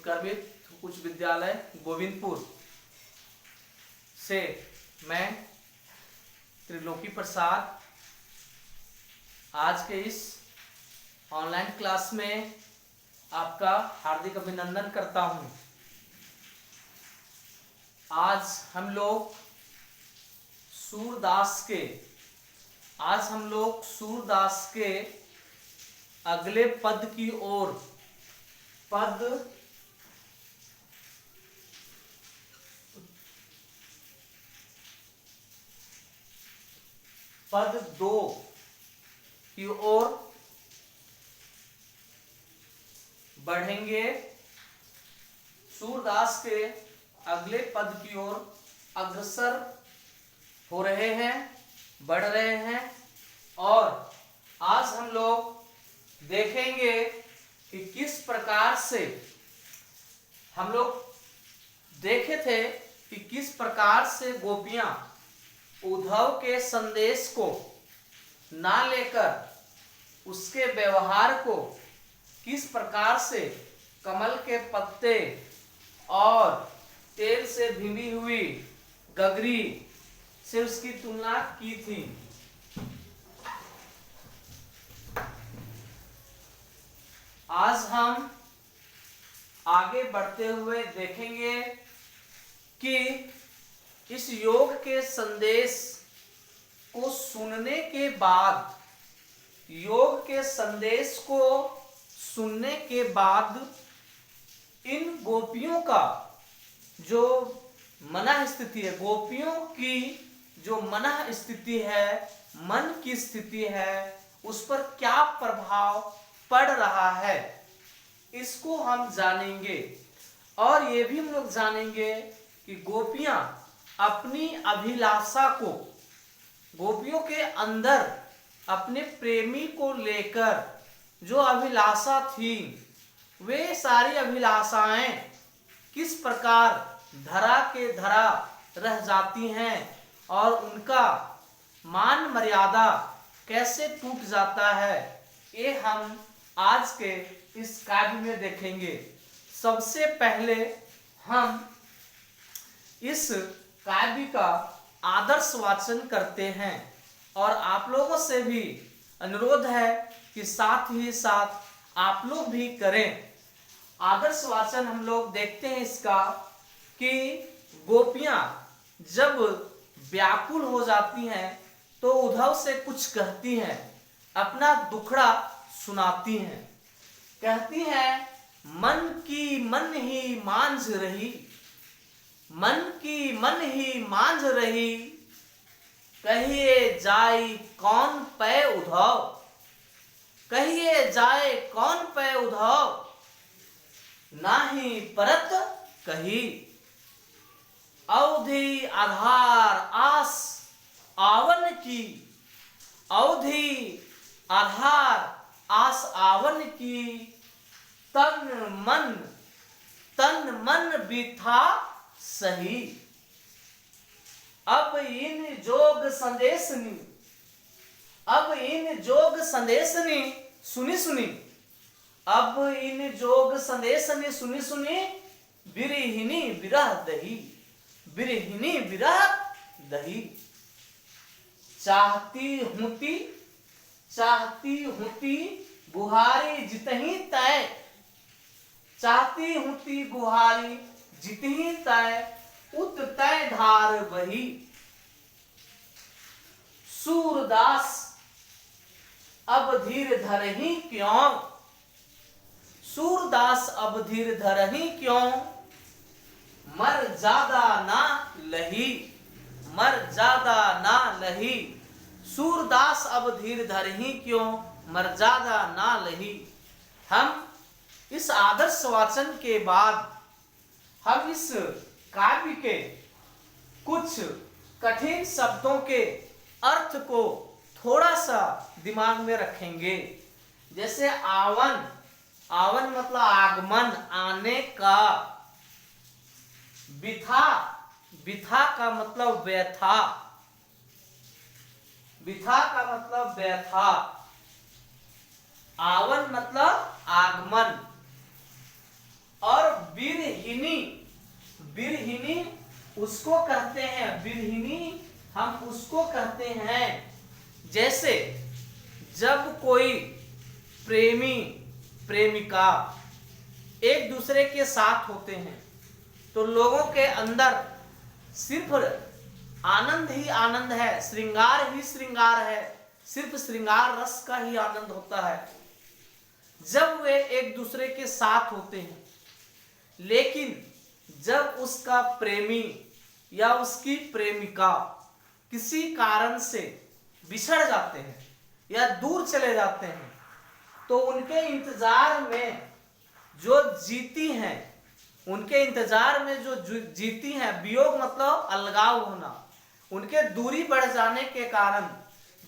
उत्क्रमित उच्च विद्यालय गोविंदपुर से मैं त्रिलोकी प्रसाद आज के इस ऑनलाइन क्लास में आपका हार्दिक अभिनंदन करता हूं। आज हम लोग सूरदास के अगले पद की ओर पद 2 की ओर बढ़ेंगे। सूरदास के अगले पद की ओर अग्रसर हो रहे हैं, बढ़ रहे हैं और आज हम लोग देखेंगे कि किस प्रकार से हम लोग देखे थे कि किस प्रकार से गोपियां उद्धव के संदेश को ना लेकर उसके व्यवहार को किस प्रकार से कमल के पत्ते और तेल से भीगी हुई गगरी से उसकी तुलना की थी। आज हम आगे बढ़ते हुए देखेंगे कि इस योग के संदेश को सुनने के बाद, योग के संदेश को सुनने के बाद इन गोपियों का जो मनः स्थिति है, गोपियों की जो मनः स्थिति है, मन की स्थिति है, उस पर क्या प्रभाव पड़ रहा है, इसको हम जानेंगे। और ये भी हम लोग जानेंगे कि गोपियां अपनी अभिलाषा को, गोपियों के अंदर अपने प्रेमी को लेकर जो अभिलाषा थी, वे सारी अभिलाषाएं किस प्रकार धरा के धरा रह जाती हैं और उनका मान मर्यादा कैसे टूट जाता है, ये हम आज के इस काव्य में देखेंगे। सबसे पहले हम इस काव्य का आदर्श वाचन करते हैं और आप लोगों से भी अनुरोध है कि साथ ही साथ आप लोग भी करें। आदर्श वाचन हम लोग देखते हैं इसका कि गोपियां जब व्याकुल हो जाती हैं तो उद्धव से कुछ कहती हैं, अपना दुखड़ा सुनाती हैं। कहती हैं, मन की मन ही मांझ रही, मन की मन ही मांझ रही, कहिए जाए कौन पै उद्धव, कहिए जाए कौन पै उद्धव, नाही परत कही, अवधि आधार आस आवन की, अवधि आधार आस आवन की, तन मन बिथा सही। अब इन जोग संदेशनी, अब इन जोग संदेशनी सुनी सुनी, अब इन जोग संदेशनी सुनी सुनी, बिरहिनी विरह दही, बिरहिनी विरह दही। चाहती हूती गुहारी जितही तय, चाहती हूती गुहारी जितही तय, उत तय धार बही। सूरदास अब धीर धरही क्यों, सूरदास अब धीर धरही क्यों, मर ज्यादा ना लही, मर ज्यादा ना लही। सूरदास अब धीर धरही क्यों, मर ज्यादा ना लही। हम इस आदर्श वाचन के बाद हम इस काव्य के कुछ कठिन शब्दों के अर्थ को थोड़ा सा दिमाग में रखेंगे। जैसे आवन, आवन मतलब आगमन, आने का। बिथा, बिथा का मतलब व्यथा, बिथा का मतलब व्यथा। आवन मतलब आगमन और उसको कहते हैं विरहिणी, हम उसको कहते हैं। जैसे जब कोई प्रेमी प्रेमिका एक दूसरे के साथ होते हैं तो लोगों के अंदर सिर्फ आनंद ही आनंद है, श्रृंगार ही श्रृंगार है, सिर्फ श्रृंगार रस का ही आनंद होता है जब वे एक दूसरे के साथ होते हैं। लेकिन जब उसका प्रेमी या उसकी प्रेमिका किसी कारण से बिछड़ जाते हैं या दूर चले जाते हैं तो उनके इंतजार में जो जीती हैं, उनके इंतजार में जो जीती हैं, वियोग मतलब अलगाव होना, उनके दूरी बढ़ जाने के कारण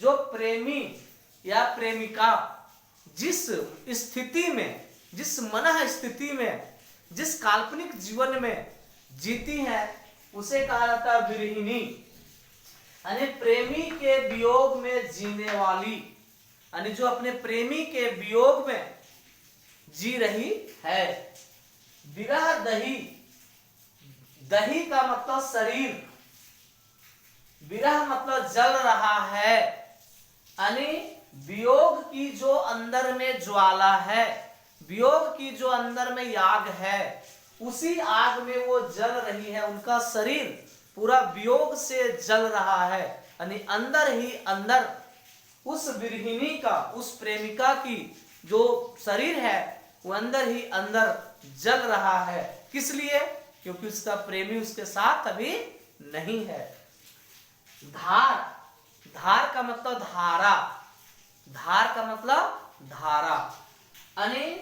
जो प्रेमी या प्रेमिका जिस स्थिति में, जिस मन स्थिति में, जिस काल्पनिक जीवन में जीती है उसे कहा जाता है विरहिणी, यानी प्रेमी के वियोग में जीने वाली, यानी जो अपने प्रेमी के वियोग में जी रही है। विरह दही, दही का मतलब शरीर, विरह मतलब जल रहा है, यानी वियोग की जो अंदर में ज्वाला है, वियोग की जो अंदर में आग है, उसी आग में वो जल रही है। उनका शरीर पूरा वियोग से जल रहा है, यानी अंदर ही अंदर उस विरहिणी का, उस प्रेमिका की जो शरीर है वो अंदर ही अंदर जल रहा है। किस लिए? क्योंकि उसका प्रेमी उसके साथ अभी नहीं है। धार, धार का मतलब धारा, धार का मतलब धारा, यानी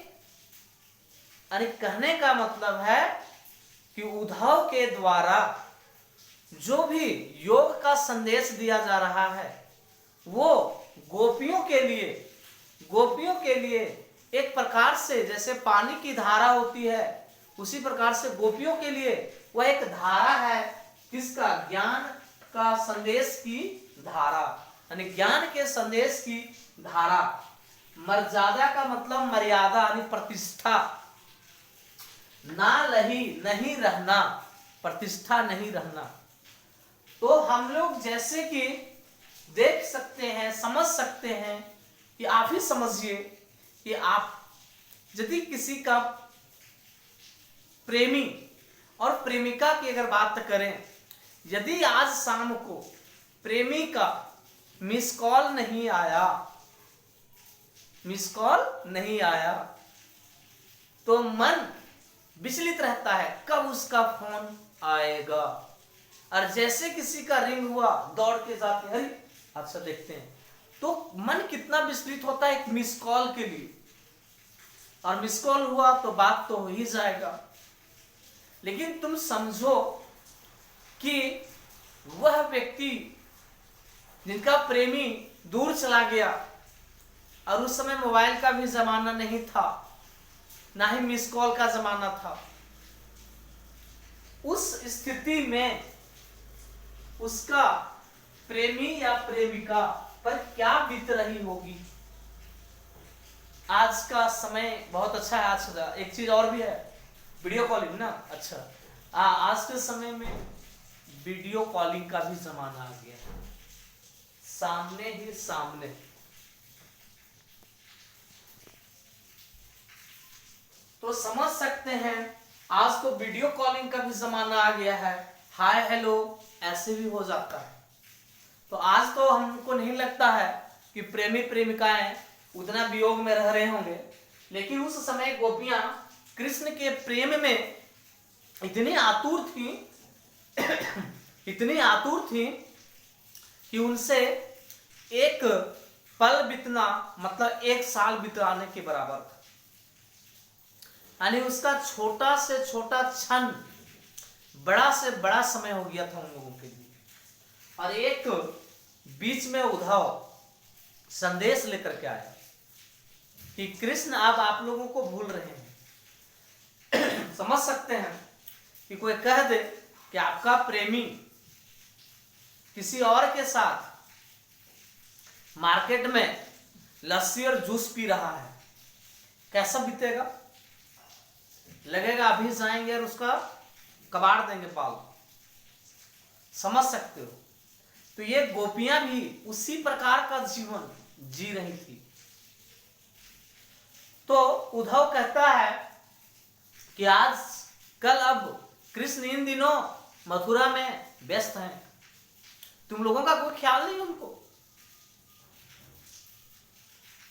कहने का मतलब है कि उद्धव के द्वारा जो भी योग का संदेश दिया जा रहा है वो गोपियों के लिए एक प्रकार से जैसे पानी की धारा होती है, उसी प्रकार से गोपियों के लिए वह एक धारा है। किसका? ज्ञान का संदेश की धारा, यानी ज्ञान के संदेश की धारा। मर्यादा का मतलब मर्यादा यानी प्रतिष्ठा, ना लही नहीं रहना, प्रतिष्ठा नहीं रहना। तो हम लोग जैसे कि देख सकते हैं, समझ सकते हैं कि आप ही समझिए कि आप यदि किसी का प्रेमी और प्रेमिका की अगर बात करें, यदि आज शाम को प्रेमी का मिस कॉल नहीं आया, मिस कॉल नहीं आया तो मन विचलित रहता है कब उसका फोन आएगा। और जैसे किसी का रिंग हुआ दौड़ के जाते हैं, अरे अच्छा देखते हैं, तो मन कितना विचलित होता है एक मिस कॉल के लिए। और मिस कॉल हुआ तो बात तो हो ही जाएगा। लेकिन तुम समझो कि वह व्यक्ति जिनका प्रेमी दूर चला गया और उस समय मोबाइल का भी जमाना नहीं था, ना ही मिस कॉल का जमाना था, उस स्थिति में उसका प्रेमी या प्रेमिका पर क्या बीत रही होगी। आज का समय बहुत अच्छा है। आज का एक चीज और भी है, वीडियो कॉलिंग ना। अच्छा आज के समय में वीडियो कॉलिंग का भी जमाना आ गया है, सामने ही सामने। तो समझ सकते हैं आज तो वीडियो कॉलिंग का भी जमाना आ गया है, हाय हेलो ऐसे भी हो जाता है। तो आज तो हमको नहीं लगता है कि प्रेमी प्रेमिकाएं उतना वियोग में रह रहे होंगे, लेकिन उस समय गोपियां कृष्ण के प्रेम में इतनी आतुर थी इतनी आतुर थी कि उनसे एक पल बीतना मतलब एक साल बिताने के बराबर था। यानी उसका छोटा से छोटा क्षण बड़ा से बड़ा समय हो गया था उन लोगों के लिए। और एक बीच में उद्धव संदेश लेकर के आया कि कृष्ण अब आप लोगों को भूल रहे हैं। समझ सकते हैं कि कोई कह दे कि आपका प्रेमी किसी और के साथ मार्केट में लस्सी और जूस पी रहा है, कैसा बीतेगा? लगेगा अभी जाएंगे और उसका कबाड़ देंगे पाल। समझ सकते हो। तो ये गोपियां भी उसी प्रकार का जीवन जी रही थी। तो उद्धव कहता है कि आज कल अब कृष्ण इन दिनों मथुरा में व्यस्त हैं, तुम लोगों का कोई ख्याल नहीं उनको।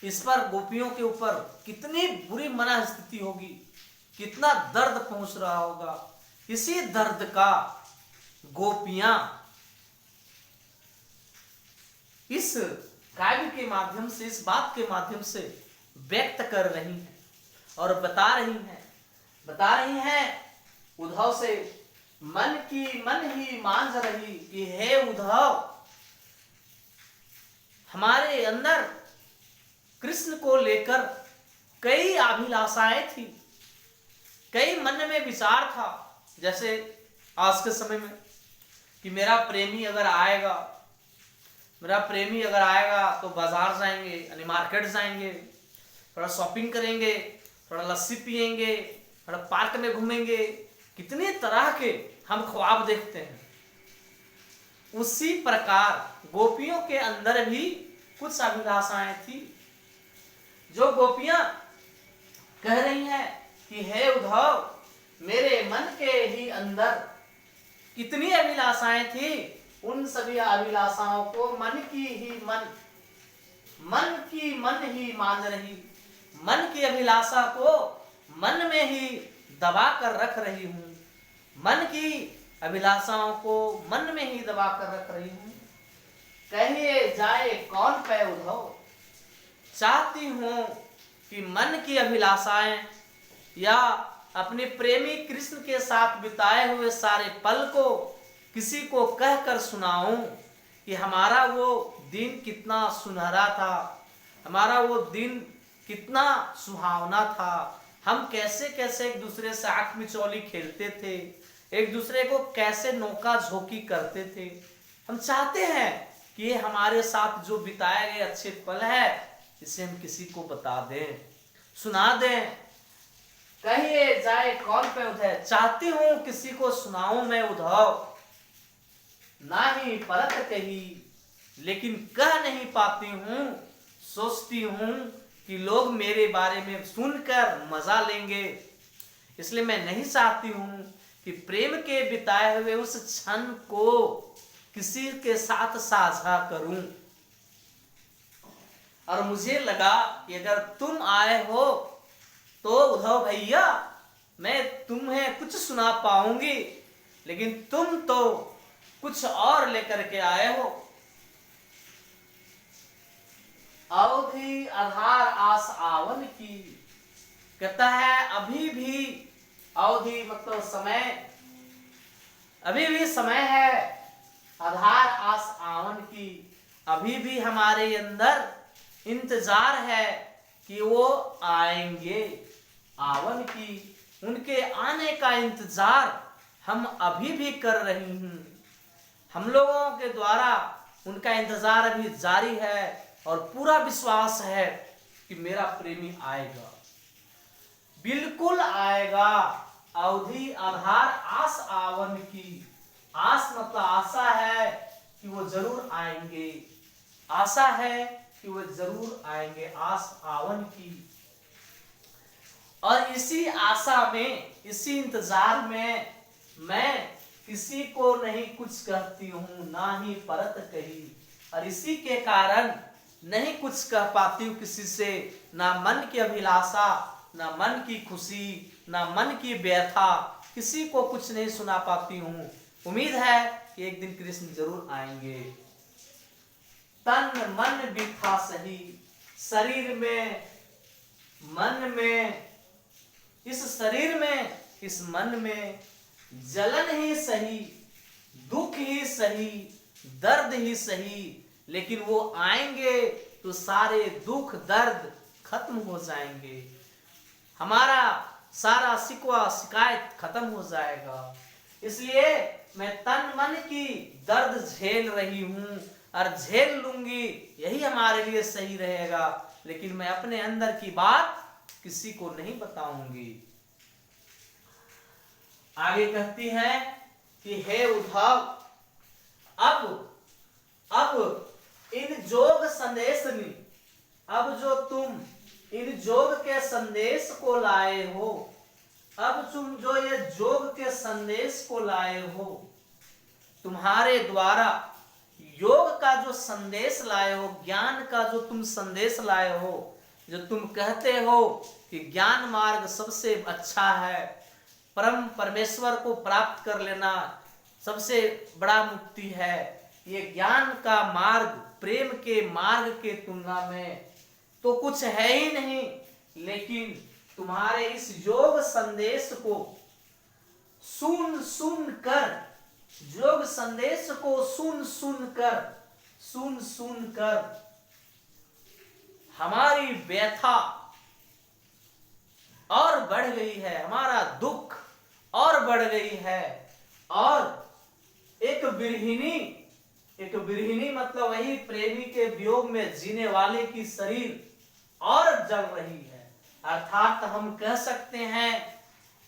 इस पर गोपियों के ऊपर कितनी बुरी मन स्थिति होगी, कितना दर्द पहुंच रहा होगा। इसी दर्द का गोपियां इस काव्य के माध्यम से, इस बात के माध्यम से व्यक्त कर रही हैं और बता रही हैं उद्धव से, मन की मन ही मांझ रही कि हे उद्धव, हमारे अंदर कृष्ण को लेकर कई अभिलाषाएं थी, कई मन में विचार था। जैसे आज के समय में कि मेरा प्रेमी अगर आएगा तो बाजार जाएंगे, यानी मार्केट जाएंगे, थोड़ा शॉपिंग करेंगे, थोड़ा लस्सी पिएंगे, थोड़ा पार्क में घूमेंगे, कितने तरह के हम ख्वाब देखते हैं। उसी प्रकार गोपियों के अंदर भी कुछ अभिलाषाएं थी, जो गोपियां कह रही हैं कि हे उद्धव, मेरे मन के ही अंदर कितनी अभिलाषाएं थी, उन सभी अभिलाषाओं को मन की मन ही मान रही, मन की अभिलाषा को मन में ही दबा कर रख रही हूं, मन की अभिलाषाओं को मन में ही दबा कर रख रही हूं। कहिए जाए कौन पे उद्धव, चाहती हूं कि मन की अभिलाषाएं या अपने प्रेमी कृष्ण के साथ बिताए हुए सारे पल को किसी को कहकर सुनाऊं कि हमारा वो दिन कितना सुनहरा था, हमारा वो दिन कितना सुहावना था, हम कैसे कैसे एक दूसरे से आंख मिचौली खेलते थे, एक दूसरे को कैसे नौका झोंकी करते थे। हम चाहते हैं कि ये हमारे साथ जो बिताए गए अच्छे पल है, इसे हम किसी को बता दें, सुना दें। कहिए जाए कौन पे उद्धव, चाहती हूं किसी को सुनाऊं मैं उद्धव, ना ही परत कही लेकिन कह नहीं पाती हूं, सोचती हूं कि लोग मेरे बारे में सुनकर मजा लेंगे, इसलिए मैं नहीं चाहती हूं कि प्रेम के बिताए हुए उस क्षण को किसी के साथ साझा करूं। और मुझे लगा कि अगर तुम आए हो तो उद्धव भैया मैं तुम्हें कुछ सुना पाऊंगी, लेकिन तुम तो कुछ और लेकर के आए हो। अवधि आधार आस आवन की, कहता है अभी भी अवधि मतलब समय, अभी भी समय है, आधार आस आवन की, अभी भी हमारे अंदर इंतजार है कि वो आएंगे। आवन की, उनके आने का इंतजार हम अभी भी कर रही हूं, हम लोगों के द्वारा उनका इंतजार अभी जारी है और पूरा विश्वास है कि मेरा प्रेमी आएगा, बिल्कुल आएगा। अवधि आधार आस आवन की, आस मतलब आशा है कि वो जरूर आएंगे, आशा है कि वो जरूर आएंगे, आस आवन की। और इसी आशा में, इसी इंतजार में मैं किसी को नहीं कुछ कहती हूं, ना ही परत कही, और इसी के कारण नहीं कुछ कह पाती हूं किसी से, ना मन की अभिलाषा, ना मन की खुशी, ना मन की व्यथा, किसी को कुछ नहीं सुना पाती हूं। उम्मीद है कि एक दिन कृष्ण जरूर आएंगे। तन मन बिथा सही, शरीर में, मन में, इस शरीर में, इस मन में जलन ही सही, दुख ही सही, दर्द ही सही, लेकिन वो आएंगे तो सारे दुख दर्द खत्म हो जाएंगे, हमारा सारा शिकवा शिकायत खत्म हो जाएगा। इसलिए मैं तन मन की दर्द झेल रही हूं और झेल लूंगी, यही हमारे लिए सही रहेगा, लेकिन मैं अपने अंदर की बात किसी को नहीं बताऊंगी। आगे कहती है कि हे उद्धव, अब इन जोग संदेश ने, अब जो तुम इन जोग के संदेश को लाए हो, अब तुम जो ये जोग के संदेश को लाए हो, तुम्हारे द्वारा योग का जो संदेश लाए हो, ज्ञान का जो तुम संदेश लाए हो, जो तुम कहते हो कि ज्ञान मार्ग सबसे अच्छा है, परम परमेश्वर को प्राप्त कर लेना सबसे बड़ा मुक्ति है, ये ज्ञान का मार्ग प्रेम के मार्ग के तुलना में तो कुछ है ही नहीं। लेकिन तुम्हारे इस योग संदेश को सुन सुन कर, योग संदेश को सुन सुन कर हमारी व्यथा और बढ़ गई है, हमारा दुख और बढ़ गई है, और एक विरहिणी मतलब वही प्रेमी के वियोग में जीने वाले की शरीर और जल रही है। अर्थात हम कह सकते हैं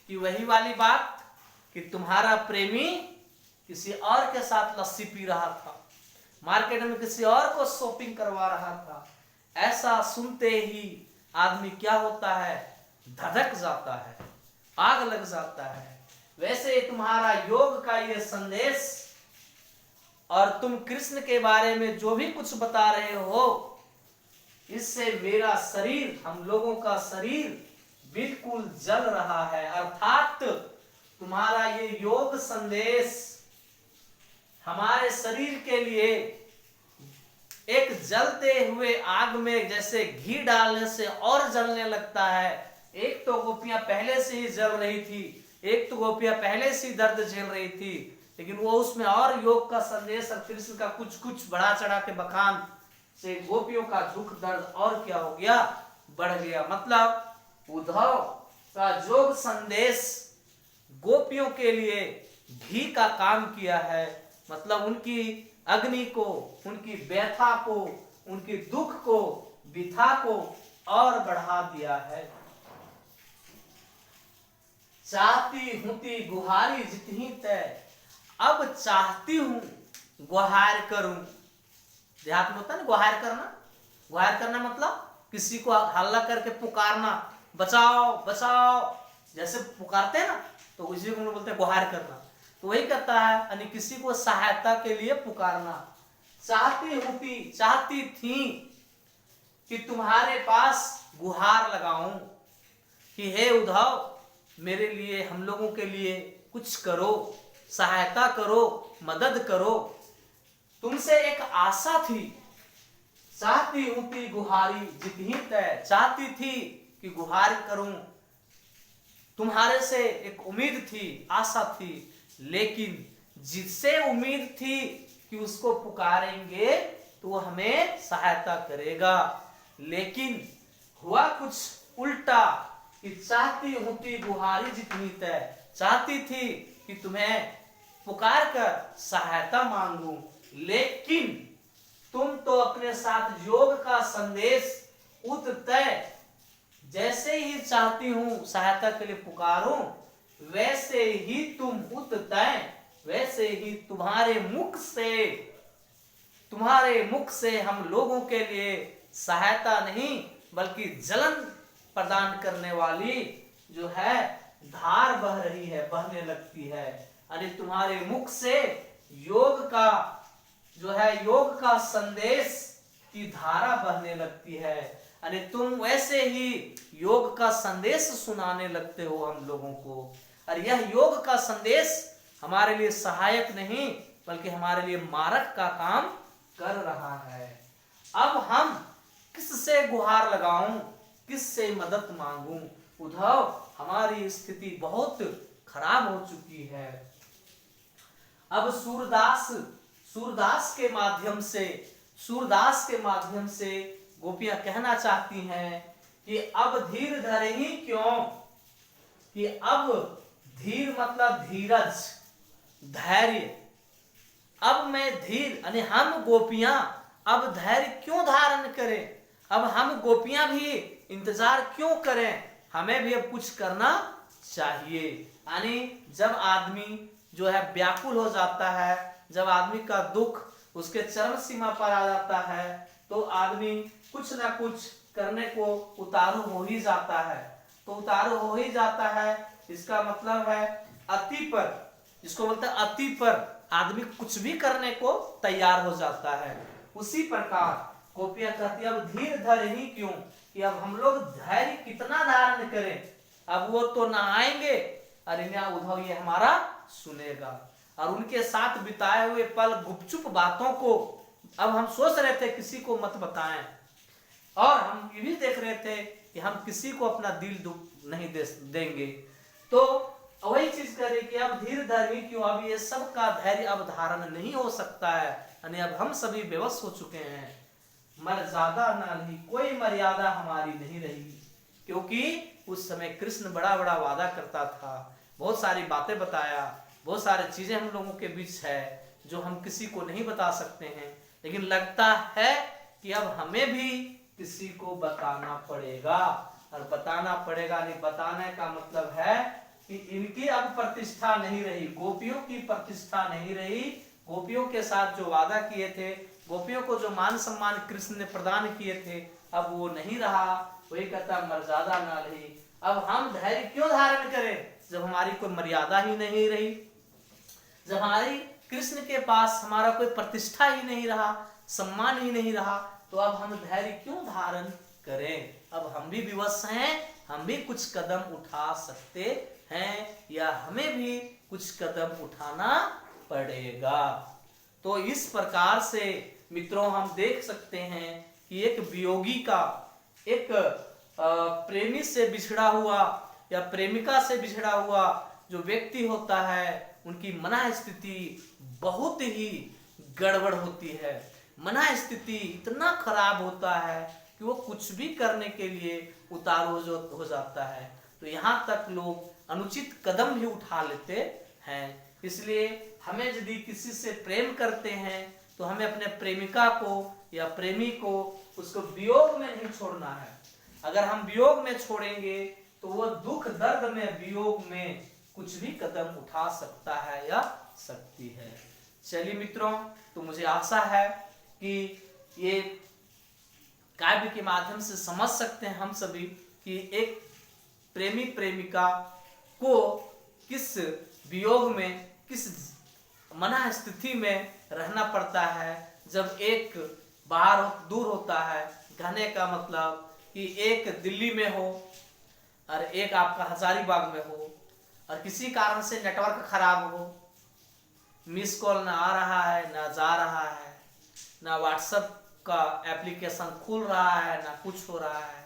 कि वही वाली बात कि तुम्हारा प्रेमी किसी और के साथ लस्सी पी रहा था, मार्केट में किसी और को शॉपिंग करवा रहा था, ऐसा सुनते ही आदमी क्या होता है, धधक जाता है, आग लग जाता है। वैसे तुम्हारा योग का ये संदेश और तुम कृष्ण के बारे में जो भी कुछ बता रहे हो, इससे मेरा शरीर, हम लोगों का शरीर बिल्कुल जल रहा है। अर्थात तुम्हारा ये योग संदेश हमारे शरीर के लिए एक जलते हुए आग में जैसे घी डालने से और जलने लगता है। एक तो गोपियां पहले से ही जल रही थी, एक तो गोपियां पहले से ही दर्द झेल रही थी, लेकिन वो उसमें और योग का संदेश और कृष्ण का कुछ कुछ बढ़ा चढ़ा के बखान से गोपियों का दुख दर्द और क्या हो गया, बढ़ गया। मतलब उद्धव का योग संदेश गोपियों के लिए घी का काम किया है, मतलब उनकी अग्नि को, उनकी व्यथा को, उनकी दुख को, व्यथा को और बढ़ा दिया है। चाहती हूती गुहारी जितनी तय, अब चाहती हूं गुहार करूं। देहात में होता है ना गुहार करना, गुहार करना मतलब किसी को हल्ला करके पुकारना, बचाओ बचाओ, जैसे पुकारते हैं ना, तो उसी को बोलते हैं गुहार करना। तो वही कहता है, यानी किसी को सहायता के लिए पुकारना। चाहती होती, चाहती थी कि तुम्हारे पास गुहार लगाऊं कि हे उद्धव, मेरे लिए, हम लोगों के लिए कुछ करो, सहायता करो, मदद करो। तुमसे एक आशा थी, चाहती होती गुहारी जितनी तय, चाहती थी कि गुहार करूं, तुम्हारे से एक उम्मीद थी, आशा थी, लेकिन जिससे उम्मीद थी कि उसको पुकारेंगे तो वो हमें सहायता करेगा, लेकिन हुआ कुछ उल्टा कि चाहती होती गुहारी जितनी तय, चाहती थी कि तुम्हें पुकार कर सहायता मांगूं, लेकिन तुम तो अपने साथ योग का संदेश उत तय, जैसे ही चाहती हूं सहायता के लिए पुकारूं, वैसे ही तुम उत तय, वैसे ही तुम्हारे मुख से हम लोगों के लिए सहायता नहीं बल्कि जलन प्रदान करने वाली जो है धार बह रही है, बहने लगती है। अरे तुम्हारे मुख से योग का जो है, योग का संदेश की धारा बहने लगती है। अरे तुम वैसे ही योग का संदेश सुनाने लगते हो हम लोगों को, और यह योग का संदेश हमारे लिए सहायक नहीं बल्कि हमारे लिए मारक का काम कर रहा है। अब हम किससे गुहार लगाऊं, किससे मदद मांगूं? उद्धव, हमारी स्थिति बहुत खराब हो चुकी है। अब सूरदास के माध्यम से गोपियां कहना चाहती हैं कि अब धीर धरे ही क्यों, कि अब धीर मतलब धीरज, धैर्य। अब मैं धीर, यानी हम गोपियां अब धैर्य क्यों धारण करें, अब हम गोपियां भी इंतजार क्यों करें, हमें भी अब कुछ करना चाहिए। यानी जब आदमी जो है व्याकुल हो जाता है, जब आदमी का दुख उसके चरम सीमा पर आ जाता है तो आदमी कुछ ना कुछ करने को उतारू हो ही जाता है। तो उतारू हो ही जाता है, इसका मतलब है अति पर, जिसको बोलते हैं अति पर आदमी कुछ भी करने को तैयार हो जाता है। उसी प्रकार गोपियां कहती है अब धीर धर ही क्यों, कि अब हम लोग धैर्य कितना धारण करें, अब वो तो ना आएंगे और उद्धव ये हमारा सुनेगा। और उनके साथ बिताए हुए पल गुपचुप बातों को अब हम सोच रहे थे किसी को मत बताएं, और हम ये भी देख रहे थे कि हम किसी को अपना दिल दुख नहीं देंगे। तो वही चीज करें कि अब धीर धैर्य क्यों, अब ये सब का धैर्य अब धारण नहीं हो सकता है, यानी अब हम सभी बेबस हो चुके हैं। मर्यादा ना रही, कोई मर्यादा हमारी नहीं रही, क्योंकि उस समय कृष्ण बड़ा बड़ा वादा करता था, बहुत सारी बातें बताया, बहुत सारी चीजें हम लोगों के बीच है जो हम किसी को नहीं बता सकते हैं, लेकिन लगता है कि अब हमें भी किसी को बताना पड़ेगा। और बताना पड़ेगा, नहीं बताने का मतलब है कि इनकी अब प्रतिष्ठा नहीं रही, गोपियों की प्रतिष्ठा नहीं रही, गोपियों के साथ जो वादा किए थे, गोपियों को जो मान सम्मान कृष्ण ने प्रदान किए थे, अब वो नहीं रहा। वही कहता मर्यादा ना रही, अब हम धैर्य क्यों धारण करें जब हमारी कोई मर्यादा ही नहीं रही, जब हमारी कृष्ण के पास हमारा कोई प्रतिष्ठा ही नहीं रहा, सम्मान ही नहीं रहा, तो अब हम धैर्य क्यों धारण करें। अब हम भी विवश हैं, हम भी कुछ कदम उठा सकते हैं, या हमें भी कुछ कदम उठाना पड़ेगा। तो इस प्रकार से मित्रों हम देख सकते हैं कि एक वियोगी का, एक प्रेमी से बिछड़ा हुआ या प्रेमिका से बिछड़ा हुआ जो व्यक्ति होता है, उनकी मन स्थिति बहुत ही गड़बड़ होती है। मन स्थिति इतना खराब होता है कि वो कुछ भी करने के लिए उतारू हो जाता है। तो यहाँ तक लोग अनुचित कदम भी उठा लेते हैं। इसलिए हमें यदि किसी से प्रेम करते हैं तो हमें अपने प्रेमिका को या प्रेमी को उसको वियोग में नहीं छोड़ना है। अगर हम वियोग में छोड़ेंगे तो वो दुख दर्द में, वियोग में कुछ भी कदम उठा सकता है या सकती है। चलिए मित्रों, तो मुझे आशा है कि ये काव्य के माध्यम से समझ सकते हैं हम सभी कि एक प्रेमी प्रेमिका को किस वियोग में, किस मना स्थिति में रहना पड़ता है। जब एक बाहर दूर होता है, कहने का मतलब कि एक दिल्ली में हो और एक आपका हजारीबाग में हो, और किसी कारण से नेटवर्क खराब हो, मिस कॉल ना आ रहा है, ना जा रहा है, ना व्हाट्सएप का एप्लीकेशन खुल रहा है, ना कुछ हो रहा है,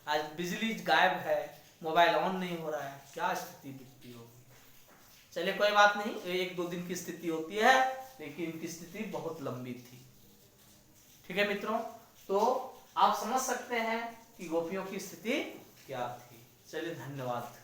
आज बिजली गायब है, मोबाइल ऑन नहीं हो रहा है, क्या स्थिति दिखती होगी। चलिए कोई बात नहीं, एक दो दिन की स्थिति होती है, लेकिन इनकी स्थिति बहुत लंबी थी। ठीक है मित्रों, तो आप समझ सकते हैं कि गोपियों की स्थिति क्या थी। चलिए धन्यवाद।